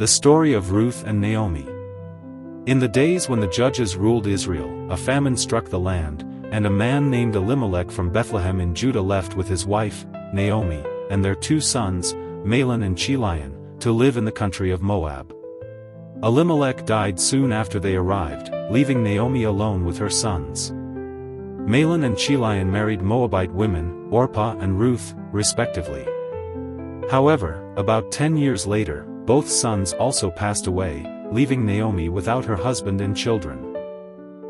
The story of Ruth and Naomi. In the days when the judges ruled Israel, a famine struck the land, and a man named Elimelech from Bethlehem in Judah left with his wife, Naomi, and their 2 sons, Mahlon and Chilion, to live in the country of Moab. Elimelech died soon after they arrived, leaving Naomi alone with her sons. Mahlon and Chilion married Moabite women, Orpah and Ruth, respectively. However, about 10 years later, both sons also passed away, leaving Naomi without her husband and children.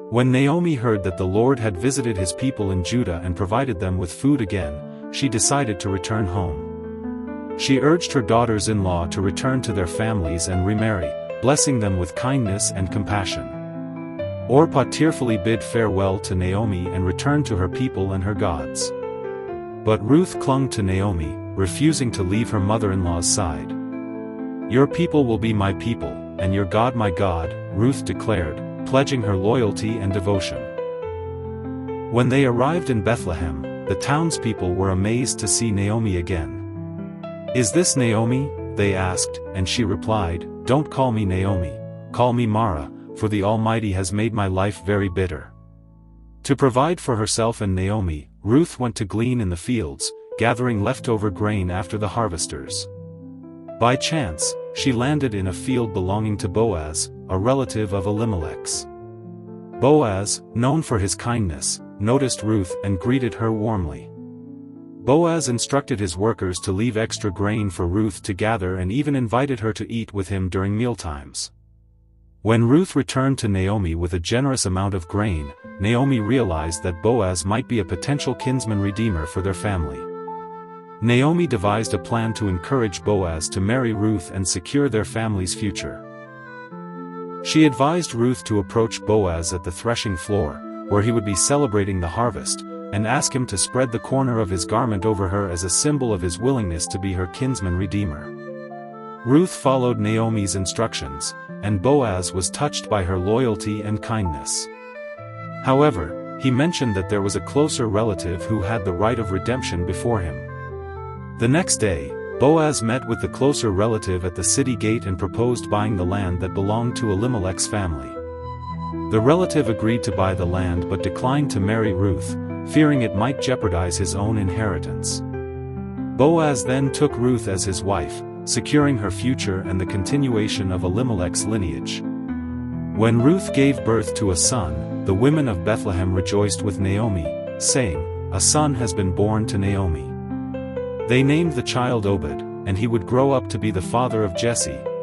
When Naomi heard that the Lord had visited his people in Judah and provided them with food again, she decided to return home. She urged her daughters-in-law to return to their families and remarry, blessing them with kindness and compassion. Orpah tearfully bid farewell to Naomi and returned to her people and her gods. But Ruth clung to Naomi, refusing to leave her mother-in-law's side. "Your people will be my people, and your God my God," Ruth declared, pledging her loyalty and devotion. When they arrived in Bethlehem, the townspeople were amazed to see Naomi again. "Is this Naomi?" they asked, and she replied, "Don't call me Naomi, call me Mara, for the Almighty has made my life very bitter." To provide for herself and Naomi, Ruth went to glean in the fields, gathering leftover grain after the harvesters. By chance, she landed in a field belonging to Boaz, a relative of Elimelech's. Boaz, known for his kindness, noticed Ruth and greeted her warmly. Boaz instructed his workers to leave extra grain for Ruth to gather and even invited her to eat with him during mealtimes. When Ruth returned to Naomi with a generous amount of grain, Naomi realized that Boaz might be a potential kinsman redeemer for their family. Naomi devised a plan to encourage Boaz to marry Ruth and secure their family's future. She advised Ruth to approach Boaz at the threshing floor, where he would be celebrating the harvest, and ask him to spread the corner of his garment over her as a symbol of his willingness to be her kinsman redeemer. Ruth followed Naomi's instructions, and Boaz was touched by her loyalty and kindness. However, he mentioned that there was a closer relative who had the right of redemption before him. The next day, Boaz met with the closer relative at the city gate and proposed buying the land that belonged to Elimelech's family. The relative agreed to buy the land but declined to marry Ruth, fearing it might jeopardize his own inheritance. Boaz then took Ruth as his wife, securing her future and the continuation of Elimelech's lineage. When Ruth gave birth to a son, the women of Bethlehem rejoiced with Naomi, saying, "A son has been born to Naomi." They named the child Obed, and he would grow up to be the father of Jesse,